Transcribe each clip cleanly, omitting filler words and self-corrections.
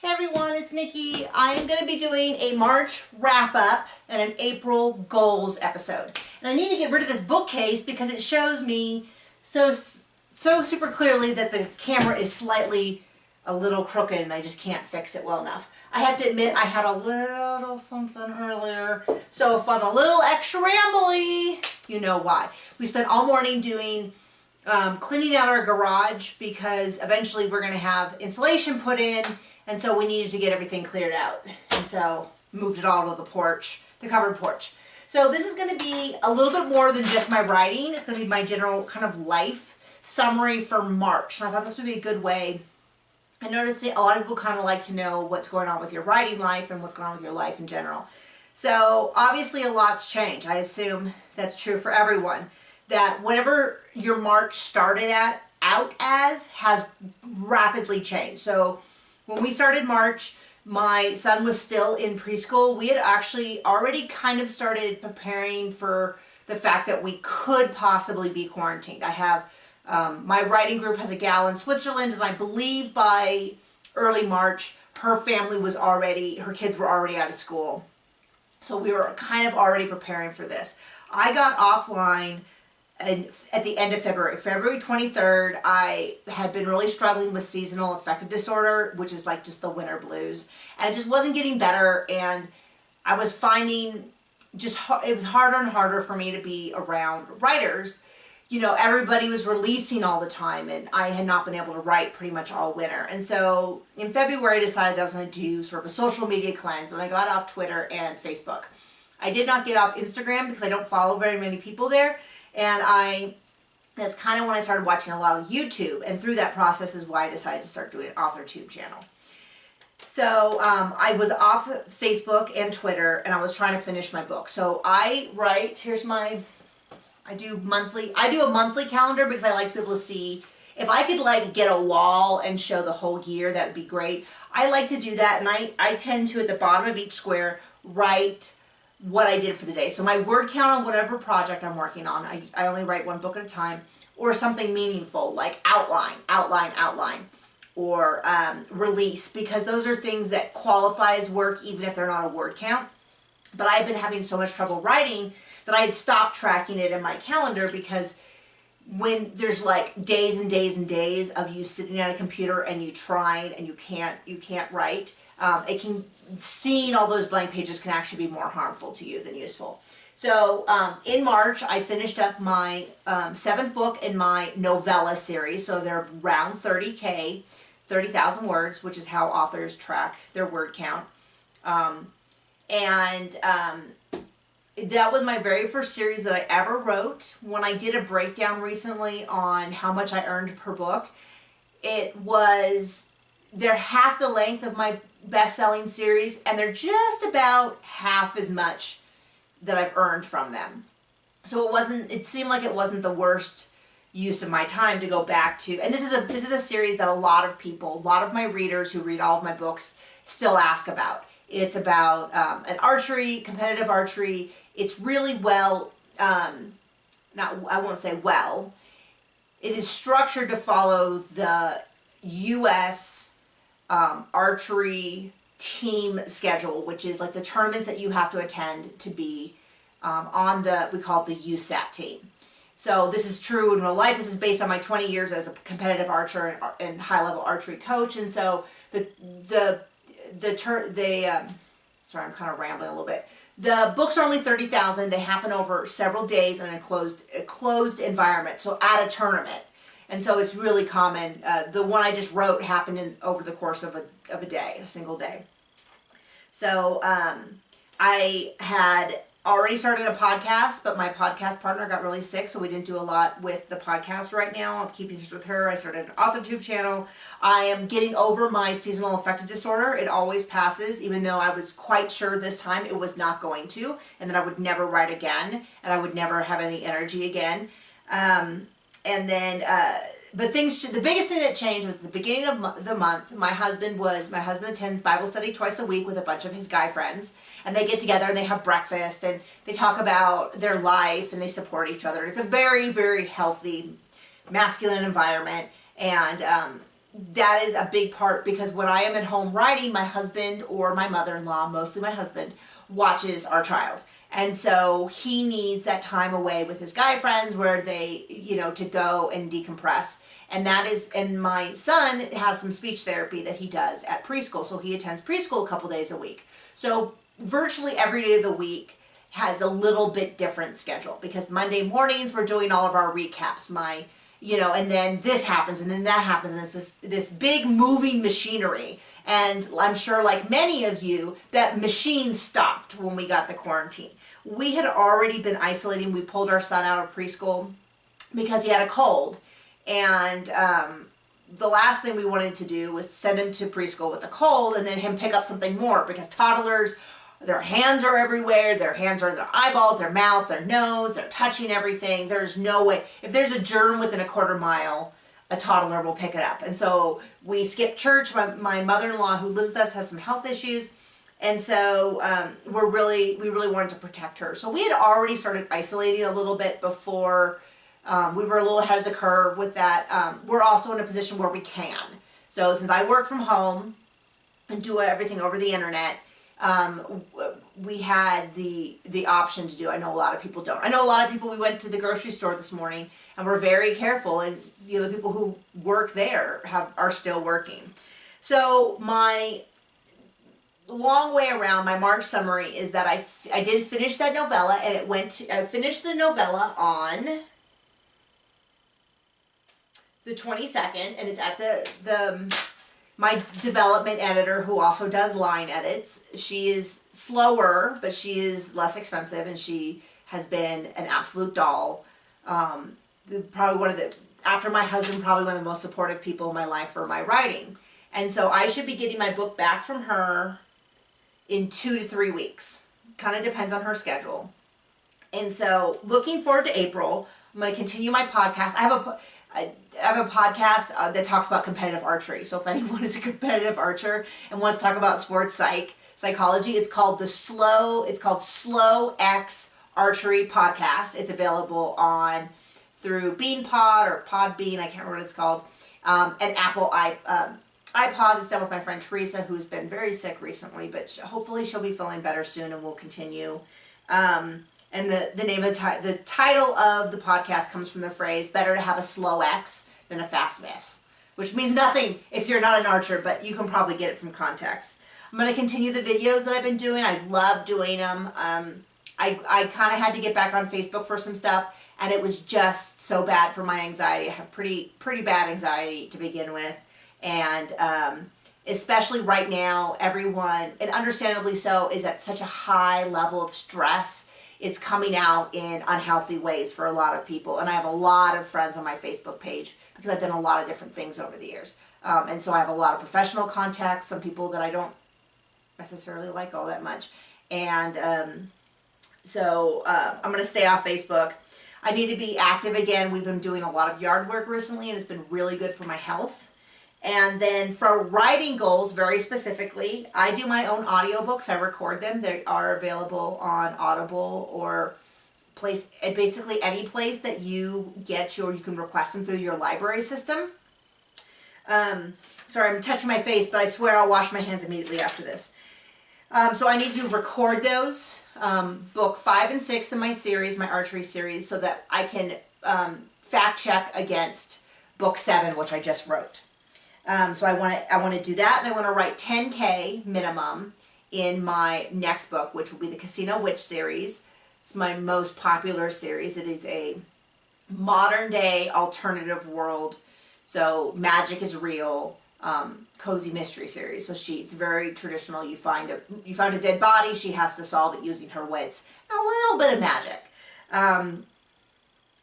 Hey everyone, it's Nikki. I am going to be doing a March wrap-up and an April goals episode. And I need to get rid of this bookcase because it shows me so super clearly that the camera is slightly a little crooked and I just can't fix it well enough. I have to admit I had a little something earlier, so if I'm a little extra rambly, you know why. We spent all morning doing cleaning out our garage because eventually we're going to have insulation put in, and so we needed to get everything cleared out. And so moved it all to the porch, the covered porch. So this is going to be a little bit more than just my writing. It's going to be my general kind of life summary for March. And I thought this would be a good way. I noticed that a lot of people kind of like to know what's going on with your writing life and what's going on with your life in general. So obviously a lot's changed. I assume that's true for everyone. That whatever your March started out as has rapidly changed. So when we started March, my son was still in preschool. We had actually already kind of started preparing for the fact that we could possibly be quarantined. I have, my writing group has a gal in Switzerland, and I believe by early March, her family was already, her kids were already out of school. So we were kind of already preparing for this. I got offline at the end of February. February 23rd, I had been really struggling with seasonal affective disorder, which is like just the winter blues. And it just wasn't getting better, and I was finding it was harder and harder for me to be around writers. You know, everybody was releasing all the time, and I had not been able to write pretty much all winter. And so in February, I decided that I was going to do sort of a social media cleanse, and I got off Twitter and Facebook. I did not get off Instagram because I don't follow very many people there. And that's kind of when I started watching a lot of YouTube, and through that process is why I decided to start doing an AuthorTube channel. So I was off Facebook and Twitter, and I was trying to finish my book. So I write, I do a monthly calendar because I like to be able to see, if I could like get a wall and show the whole year, that would be great. I like to do that, and I tend to, at the bottom of each square, write what I did for the day. So my word count on whatever project I'm working on, I only write one book at a time, or something meaningful like outline, or release, because those are things that qualify as work even if they're not a word count. But I've been having so much trouble writing that I had stopped tracking it in my calendar, because when there's like days and days and days of you sitting at a computer and you tried and you can't write, seeing all those blank pages can actually be more harmful to you than useful. So in March, I finished up my 7th book in my novella series. So they're around 30K, 30,000 words, which is how authors track their word count. That was my very first series that I ever wrote. When I did a breakdown recently on how much I earned per book, they're half the length of my best-selling series, and they're just about half as much that I've earned from them. So it seemed like it wasn't the worst use of my time to go back to, and this is a series that a lot of my readers who read all of my books still ask about. It's about competitive archery. It's really well, I won't say well, it is structured to follow the U.S. Archery team schedule, which is like the tournaments that you have to attend to be on we call it the USAT team. So this is true in real life. This is based on my 20 years as a competitive archer and high-level archery coach. And so sorry, I'm kind of rambling a little bit. The books are only 30,000. They happen over several days in a closed environment, so at a tournament. And so it's really common. The one I just wrote happened over the course of a day, a single day. So I had already started a podcast, but my podcast partner got really sick, so we didn't do a lot with the podcast right now. I'm keeping in touch with her. I started an AuthorTube channel. I am getting over my seasonal affective disorder. It always passes, even though I was quite sure this time it was not going to, and that I would never write again, and I would never have any energy again. But the biggest thing that changed was at the beginning of the month. My husband attends Bible study twice a week with a bunch of his guy friends, and they get together and they have breakfast and they talk about their life and they support each other. It's a very, very healthy, masculine environment, and that is a big part, because when I am at home writing, my husband or my mother-in-law, mostly my husband, watches our child. And so he needs that time away with his guy friends where they, to go and decompress. And and my son has some speech therapy that he does at preschool. So he attends preschool a couple days a week. So virtually every day of the week has a little bit different schedule, because Monday mornings we're doing all of our recaps, and then this happens and then that happens, and it's this big moving machinery. And I'm sure, like many of you, that machine stopped when we got the quarantine. We had already been isolating. We pulled our son out of preschool because he had a cold. And the last thing we wanted to do was send him to preschool with a cold and then him pick up something more, because toddlers, their hands are everywhere. Their hands are in their eyeballs, their mouth, their nose. They're touching everything. There's no way. If there's a germ within a quarter mile, a toddler will pick it up. And so we skipped church. My mother-in-law, who lives with us, has some health issues. And so we really wanted to protect her. So we had already started isolating a little bit before. We were a little ahead of the curve with that. We're also in a position where we can. So since I work from home and do everything over the internet, we had the option to do. I know a lot of people don't. I know a lot of people, we went to the grocery store this morning and we're very careful, and the people who work there are still working. So my long way around, my March summary is that I did finish that novella, and I finished the novella on the 22nd, and it's at my development editor, who also does line edits. She is slower, but she is less expensive, and she has been an absolute doll. Probably after my husband, probably one of the most supportive people in my life for my writing. And so I should be getting my book back from her in 2 to 3 weeks. Kind of depends on her schedule. And so looking forward to April. I'm going to continue my podcast. I have a podcast that talks about competitive archery. So if anyone is a competitive archer and wants to talk about sports psychology, it's called Slow X Archery Podcast. It's available through BeanPod or Podbean. I can't remember what it's called. And Apple iPod. It's done with my friend Teresa, who's been very sick recently, but hopefully she'll be feeling better soon, and we'll continue. And the name of the title of the podcast comes from the phrase, better to have a slow X than a fast miss, which means nothing if you're not an archer, but you can probably get it from context. I'm going to continue the videos that I've been doing. I love doing them. I kind of had to get back on Facebook for some stuff, and it was just so bad for my anxiety. I have pretty bad anxiety to begin with, and especially right now, everyone, and understandably so, is at such a high level of stress. It's coming out in unhealthy ways for a lot of people. And I have a lot of friends on my Facebook page because I've done a lot of different things over the years. And so I have a lot of professional contacts, some people that I don't necessarily like all that much. And so I'm going to stay off Facebook. I need to be active again. We've been doing a lot of yard work recently, and it's been really good for my health. And then for writing goals, very specifically, I do my own audiobooks. I record them. They are available on Audible or basically any place that you get you can request them through your library system. Sorry, I'm touching my face, but I swear I'll wash my hands immediately after this. So I need to record those, book 5 and 6 in my series, my archery series, so that I can fact check against book 7, which I just wrote. So I want to do that, and I want to write 10K minimum in my next book, which will be the Casino Witch series. It's my most popular series. It is a modern day alternative world, so magic is real, cozy mystery series. So it's very traditional. You find a dead body. She has to solve it using her wits, a little bit of magic.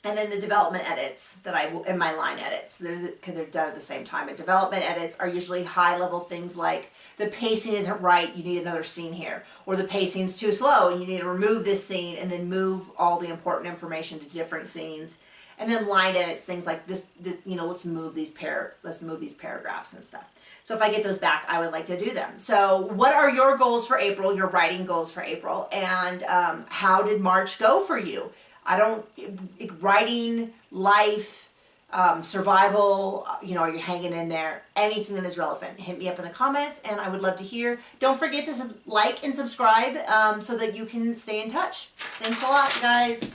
And then the development edits that in my line edits, because they're done at the same time. And development edits are usually high level things like the pacing isn't right, you need another scene here. Or the pacing's too slow and you need to remove this scene and then move all the important information to different scenes. And then line edits, things like this let's move these paragraphs and stuff. So if I get those back, I would like to do them. So what are your goals for April, your writing goals for April? And how did March go for you? Writing, life, survival, you know, are you hanging in there? Anything that is relevant, hit me up in the comments, and I would love to hear. Don't forget to like and subscribe so that you can stay in touch. Thanks a lot, guys.